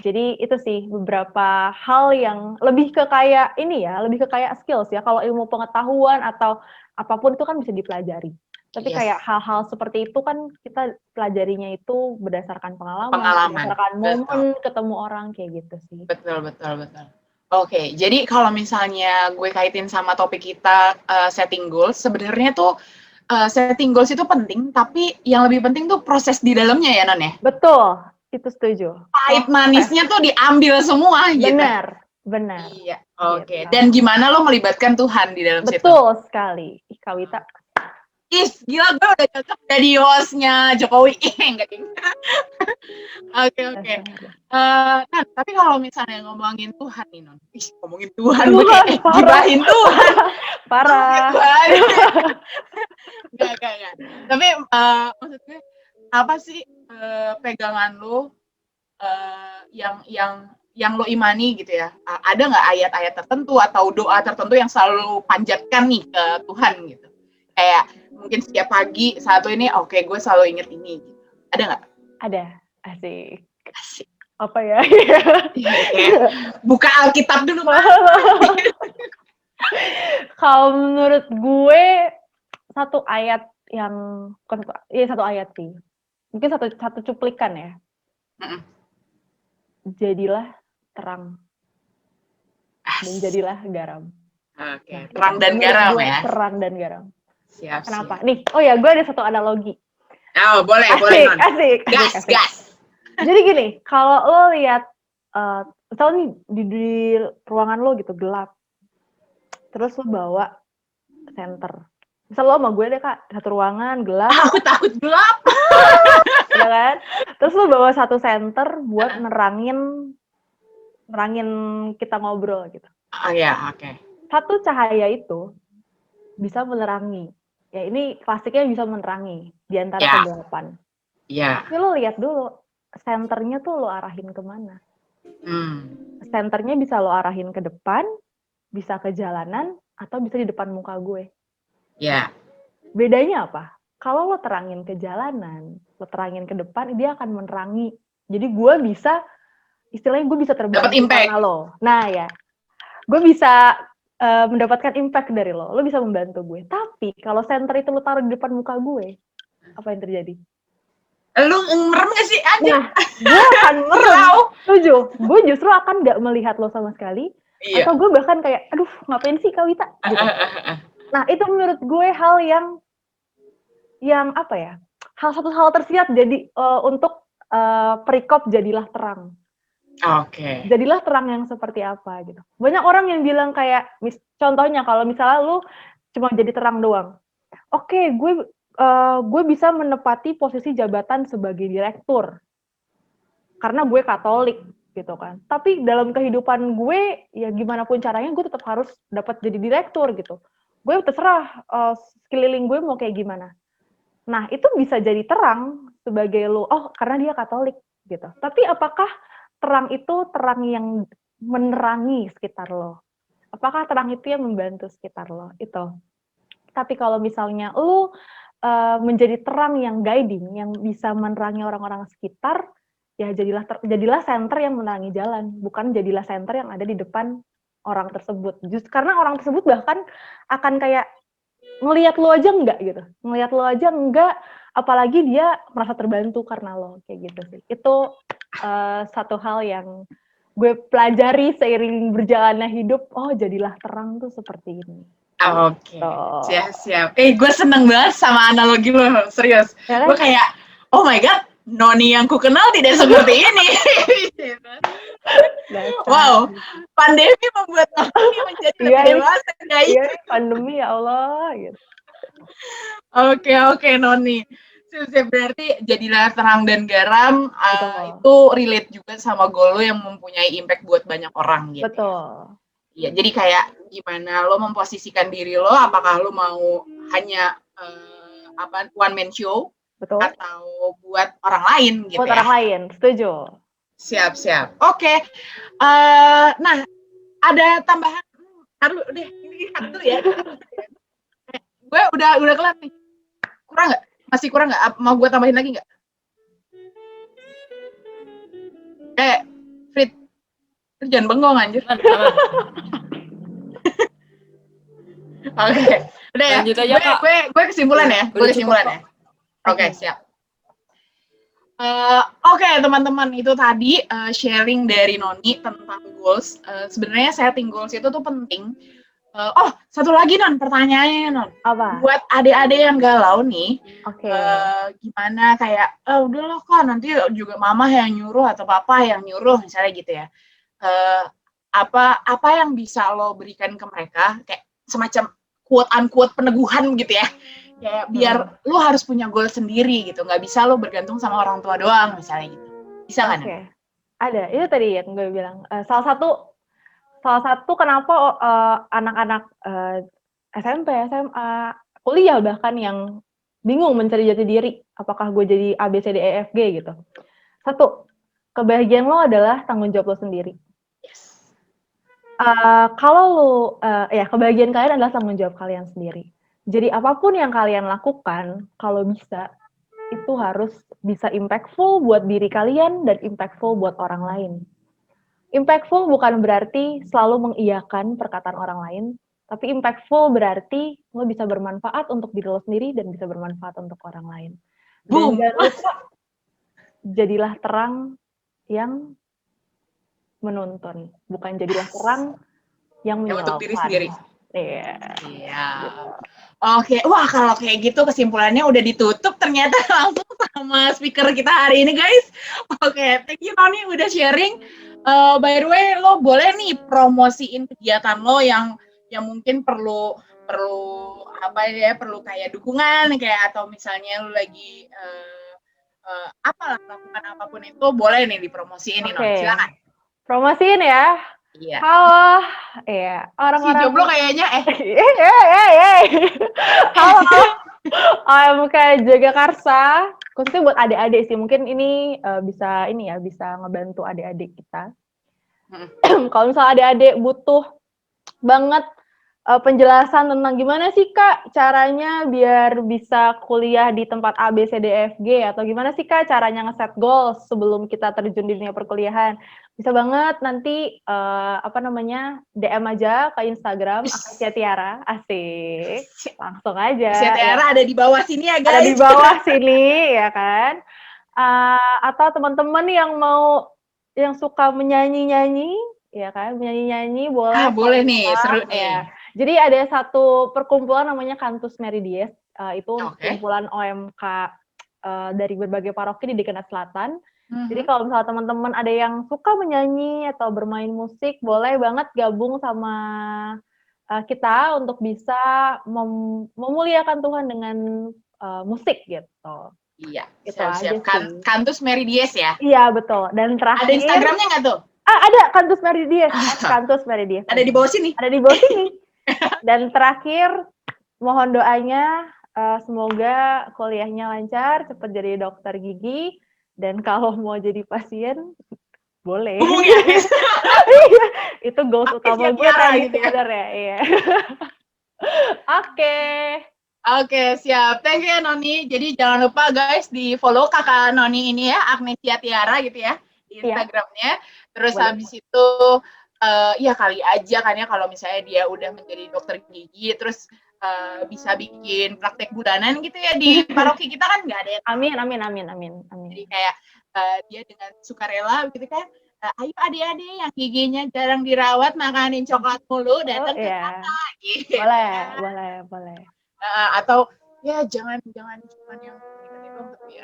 Jadi itu sih beberapa hal yang lebih ke kayak ini ya, lebih ke kayak skills ya. Kalau ilmu pengetahuan atau apapun itu kan bisa dipelajari. Tapi kayak hal-hal seperti itu kan kita pelajarinya itu berdasarkan pengalaman. Berdasarkan momen ketemu orang kayak gitu sih. Betul. Oke, jadi kalau misalnya gue kaitin sama topik kita setting goals, sebenarnya tuh setting goals itu penting, tapi yang lebih penting tuh proses di dalamnya ya Non ya. Betul, itu setuju. Pahit manisnya tuh diambil semua gitu. Benar. Iya, oke. Dan gimana lo melibatkan Tuhan di dalam situ? Betul sekali. Kak Wita. Gila gue udah cocok jadi hostnya Jokowi. Enggak ding. Oke. Nah, tapi kalau misalnya ngomongin Tuhan nih Non. Ngomongin Tuhan gue kayak gibahin Tuhan. Parah. Enggak. Tapi maksud gue apa sih pegangan lo yang lo imani gitu ya? Ada nggak ayat-ayat tertentu atau doa tertentu yang selalu panjatkan nih ke Tuhan gitu? Kayak mungkin setiap pagi saat ini, oke, gue selalu inget ini gitu. Ada nggak? Ada. Asik. Apa ya? Buka Alkitab dulu. Kalau menurut gue satu ayat yang satu ayat sih. Mungkin satu cuplikan ya. Jadilah terang dan jadilah garam. Oke, terang dan garam ya. Terang dan garam. Siap. Kenapa? Nih, gue ada satu analogi. Oh, boleh. Asik. Gas. Jadi gini, kalau lo lihat, misalnya di ruangan lo gitu gelap, terus lo bawa senter. Misal lo sama gue deh Kak, satu ruangan gelap. Aku takut gelap. Ya kan? Terus lo bawa satu senter buat nerangin kita ngobrol gitu. Oke. Satu cahaya itu bisa menerangi. Ya ini klasiknya bisa menerangi di antara kegelapan. Iya. Tapi lo lihat dulu, senternya tuh lo arahin kemana? Senternya bisa lo arahin ke depan, bisa ke jalanan, atau bisa di depan muka gue. Iya. Bedanya apa? Kalau lo terangin ke jalanan, lo terangin ke depan, dia akan menerangi. Jadi gue bisa, istilahnya gue bisa terbantu karena lo. Nah ya, gue bisa mendapatkan impact dari lo. Lo bisa membantu gue. Tapi kalau center itu lo taruh di depan muka gue, apa yang terjadi? Lu merem gak sih? Nah, gue akan merem. Setuju. Gue justru akan gak melihat lo sama sekali. Iya. Atau gue bahkan kayak, aduh ngapain sih Kak Wita? Gitu. Nah, itu menurut gue hal yang apa ya? Satu hal tersirat jadi untuk perikop jadilah terang. Oke. Jadilah terang yang seperti apa gitu. Banyak orang yang bilang kayak, contohnya kalau misalnya lu cuma jadi terang doang. Oke, gue bisa menepati posisi jabatan sebagai direktur. Karena gue Katolik. gitu kan. Tapi dalam kehidupan gue, ya gimana pun caranya gue tetap harus dapat jadi direktur gitu. Gue terserah sekeliling gue mau kayak gimana. Nah, itu bisa jadi terang sebagai lo, oh karena dia Katolik gitu. Tapi apakah terang itu terang yang menerangi sekitar lo? Apakah terang itu yang membantu sekitar lo? Itu. Tapi kalau misalnya lo menjadi terang yang guiding, yang bisa menerangi orang-orang sekitar, ya jadilah center yang menerangi jalan, bukan jadilah center yang ada di depan orang tersebut. Just karena orang tersebut bahkan akan kayak ngelihat lo aja enggak gitu, ngelihat lo aja enggak, apalagi dia merasa terbantu karena lo, kayak gitu sih. Itu satu hal yang gue pelajari seiring berjalannya hidup. Oh, jadilah terang tuh seperti ini. Oke, Tuh. siap-siap. Gue seneng banget sama analogi lo, serius. Ya Gue kan? kayak, oh my god, Noni yang ku kenal tidak seperti ini. Wow, Dasar. pandemi membuat Noni menjadi Iya lebih nih, dewasa, guys. iya nih, pandemi ya Allah gitu. Oke, Noni. Siap, berarti jadilah terang dan garam, Betul. itu relate juga sama goal lo yang mempunyai impact buat banyak orang gitu ya. Betul. Iya, jadi kayak gimana lo memposisikan diri lo, apakah lo mau hanya one man show Betul. atau buat orang lain gitu Buat ya. orang lain, setuju. Siap. Oke. Nah, ada tambahan. Aduh, deh, ini cut dulu ya. Gue udah kelar nih. Kurang nggak? Masih kurang nggak? Mau gue tambahin lagi nggak? Frit, lu jangan bengong anjir. Oke, udah ya. Lanjut aja, Kak. Gue kesimpulan ya. Udah cukup, ya. Oke, siap. Oke, teman-teman, itu tadi sharing dari Noni tentang goals. Sebenarnya setting goals itu tuh penting. Satu lagi Non, pertanyaannya Non. Apa? Buat adik-adik yang galau nih, Oke. gimana kayak, udah loh kok nanti juga mama yang nyuruh atau papa yang nyuruh misalnya gitu ya. Apa yang bisa lo berikan ke mereka, kayak semacam quote-unquote peneguhan gitu ya. Kayak biar lo harus punya goal sendiri gitu, nggak bisa lo bergantung sama orang tua doang misalnya gitu. Bisa kan? Oke. Ada, itu tadi yang gue bilang. Salah satu kenapa anak-anak SMP, SMA, kuliah bahkan yang bingung mencari jati diri, apakah gue jadi A, B, C, D, E, F, G gitu. Satu, kebahagiaan lo adalah tanggung jawab lo sendiri. Yes. Kalau lo, kebahagiaan kalian adalah tanggung jawab kalian sendiri. Jadi apapun yang kalian lakukan, kalau bisa, itu harus bisa impactful buat diri kalian dan impactful buat orang lain. Impactful bukan berarti selalu mengiyakan perkataan orang lain, tapi impactful berarti lo bisa bermanfaat untuk diri lo sendiri dan bisa bermanfaat untuk orang lain. Boom. Dan jangan lupa, jadilah terang yang menuntun, bukan jadilah terang yang menyilaukan. Untuk diri sendiri. Iya. Oke, wah kalau kayak gitu kesimpulannya udah ditutup ternyata langsung sama speaker kita hari ini guys. Oke, thank you Noni udah sharing. By the way, lo boleh nih promosiin kegiatan lo yang mungkin perlu perlu kayak dukungan kayak atau misalnya lo lagi lakukan apapun itu boleh nih dipromosiin nih Noni. Silakan. Promosiin ya. Iya. Halo, ya orang-orang. Si jomblo kayaknya Halo, OMK Jagakarsa. Khususnya buat adik-adik sih, mungkin ini bisa ngebantu adik-adik kita. Kalau misalnya adik-adik butuh banget penjelasan tentang gimana sih Kak caranya biar bisa kuliah di tempat A, B, C, D, F, G, atau gimana sih Kak caranya nge-set goals sebelum kita terjun di dunia perkuliahan, bisa banget nanti DM aja ke Instagram Akasia Tiara, asik, langsung aja. Akasia Tiara ya. Ada di bawah sini ya guys. Ada di bawah sini ya kan. Atau teman-teman yang suka menyanyi-nyanyi ya kan, menyanyi-nyanyi boleh. Boleh nih, seru nih. Ya. Jadi ada satu perkumpulan namanya Cantus Meridies, itu kumpulan OMK dari berbagai paroki di Dekanat Selatan. Jadi kalau misalnya teman-teman ada yang suka menyanyi atau bermain musik, boleh banget gabung sama kita untuk bisa memuliakan Tuhan dengan musik gitu. Iya, Itu siap-siap. aja sih. Cantus Meridies ya? Iya, betul. Dan Ada terakhir, Instagramnya nggak tuh? ada Cantus Meridies, Cantus Meridies. Ada di bawah sini. Ada di bawah sini. Dan terakhir, mohon doanya semoga kuliahnya lancar, cepat jadi dokter gigi, dan kalau mau jadi pasien, boleh. Hubungi Agnes. Itu goals utama gue Tiara tadi gitu ya. sebenarnya. Iya. Oke. Oke, siap. Thank you ya, Noni. Jadi jangan lupa guys di follow kakak Noni ini ya, Agnesia Tiara gitu ya, di Instagramnya. Terus Boleh. habis itu, ya kali aja kan ya kalau misalnya dia udah menjadi dokter gigi, terus bisa bikin praktek bulanan gitu ya di paroki kita kan nggak ada yang Amin. Jadi kayak dia dengan sukarela gitu kan, ayo adik-adik yang giginya jarang dirawat, makanin coklat mulu, datang ke kakak. Gitu. Boleh. Atau ya jangan cuma yang gini doang tapi ya.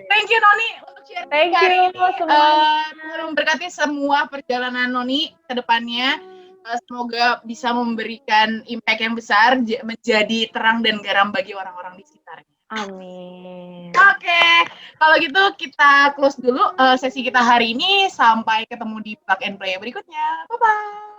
Thank you Noni untuk sharing hari ini. Tuhan memberkati semua perjalanan Noni ke depannya. Semoga bisa memberikan impact yang besar, menjadi terang dan garam bagi orang-orang di sekitarnya. Amin. Oke, kalau gitu kita close dulu sesi kita hari ini. Sampai ketemu di Plug and Play berikutnya. Bye-bye.